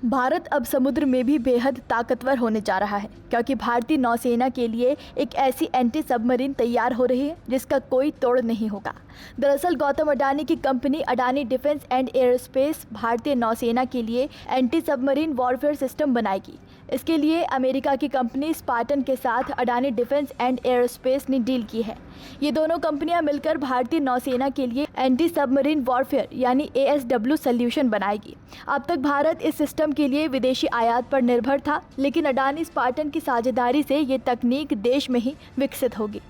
भारत अब समुद्र में भी बेहद ताकतवर होने जा रहा है, क्योंकि भारतीय नौसेना के लिए एक ऐसी एंटी सबमरीन तैयार हो रही है जिसका कोई तोड़ नहीं होगा। दरअसल गौतम अडानी की company Adani defence and aerospace भारतीय नौसेना के लिए एंटी सबमरीन वॉरफेयर सिस्टम बनाएगी। इसके लिए अमेरिका की कंपनी स्पार्टन के साथ अडानी डिफेंस एंड एयरोस्पेस ने डील की है। ये दोनों कंपनियां मिलकर भारतीय नौसेना के लिए एंटी सबमरीन वॉरफेयर यानी ASW सॉल्यूशन बनाएगी। अब तक भारत इस सिस्टम के लिए विदेशी आयात पर निर्भर था, लेकिन अडानी स्पार्टन की साझेदारी से ये तकनीक देश में ही विकसित होगी।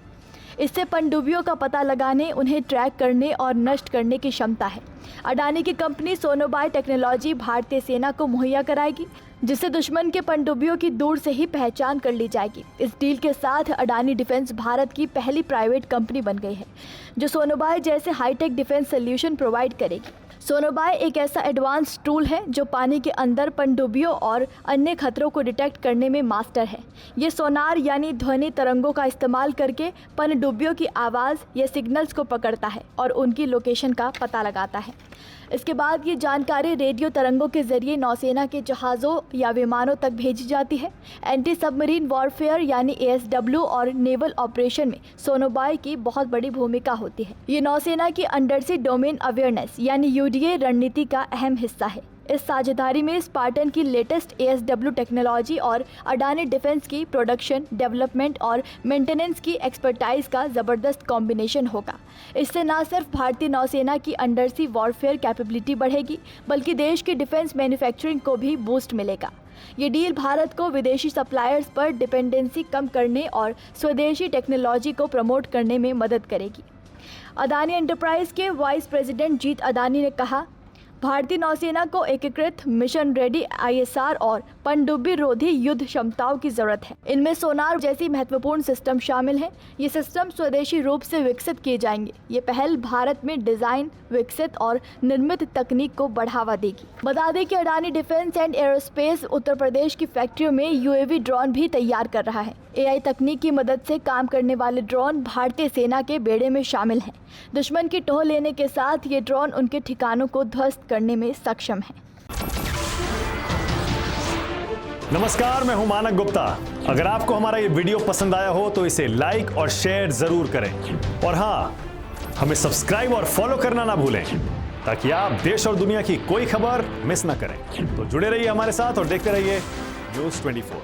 इससे पनडुब्बियों का पता लगाने, उन्हें ट्रैक करने और नष्ट करने की क्षमता है। अडानी की कंपनी सोनोबाय टेक्नोलॉजी भारतीय सेना को मुहैया कराएगी, जिससे दुश्मन के पनडुब्बियों की दूर से ही पहचान कर ली जाएगी। इस डील के साथ अडानी डिफेंस भारत की पहली प्राइवेट कंपनी बन गई है जो सोनोबाय जैसे हाईटेक डिफेंस सॉल्यूशन प्रोवाइड करेगी। सोनोबाय एक ऐसा एडवांस टूल है जो पानी के अंदर पनडुब्बियों और अन्य खतरों को डिटेक्ट करने में मास्टर है। ये सोनार यानी ध्वनि तरंगों का इस्तेमाल करके पनडुब्बियों की आवाज़ या सिग्नल्स को पकड़ता है और उनकी लोकेशन का पता लगाता है। इसके बाद ये जानकारी रेडियो तरंगों के जरिए नौसेना के जहाज़ों या विमानों तक भेजी जाती है। एंटी सबमरीन वॉरफेयर यानी ASW और नेवल ऑपरेशन में सोनोबाय की बहुत बड़ी भूमिका होती है। ये नौसेना की अंडरसी डोमेन अवेयरनेस यानी UDA रणनीति का अहम हिस्सा है। इस साझेदारी में स्पार्टन की लेटेस्ट ASW टेक्नोलॉजी और अडानी डिफेंस की प्रोडक्शन, डेवलपमेंट और मेंटेनेंस की एक्सपर्टाइज का ज़बरदस्त कॉम्बिनेशन होगा। इससे न सिर्फ भारतीय नौसेना की अंडरसी वॉरफेयर कैपेबिलिटी बढ़ेगी, बल्कि देश की डिफेंस मैन्युफैक्चरिंग को भी बूस्ट मिलेगा। ये डील भारत को विदेशी सप्लायर्स पर डिपेंडेंसी कम करने और स्वदेशी टेक्नोलॉजी को प्रमोट करने में मदद करेगी। अडानी एंटरप्राइज के वाइस प्रेसिडेंट जीत अडानी ने कहा, भारतीय नौसेना को एकीकृत मिशन रेडी ISR और पनडुब्बी रोधी युद्ध क्षमताओं की जरूरत है। इनमें सोनार जैसी महत्वपूर्ण सिस्टम शामिल हैं। ये सिस्टम स्वदेशी रूप से विकसित किए जाएंगे। ये पहल भारत में डिजाइन, विकसित और निर्मित तकनीक को बढ़ावा देगी। बता दें कि Adani defence and aerospace Uttar Pradesh की फैक्ट्रियों में UAV ड्रोन भी तैयार कर रहा है। AI तकनीक की मदद से काम करने वाले ड्रोन भारतीय सेना के बेड़े में शामिल हैं। दुश्मन की टोह लेने के साथ ये ड्रोन उनके ठिकानों को ध्वस्त करने में सक्षम है। नमस्कार, मैं हूं मानक गुप्ता। अगर आपको हमारा ये वीडियो पसंद आया हो तो इसे लाइक और शेयर जरूर करें, और हाँ, हमें सब्सक्राइब और फॉलो करना ना भूलें, ताकि आप देश और दुनिया की कोई खबर मिस ना करें। तो जुड़े रहिए हमारे साथ और देखते रहिए News 24।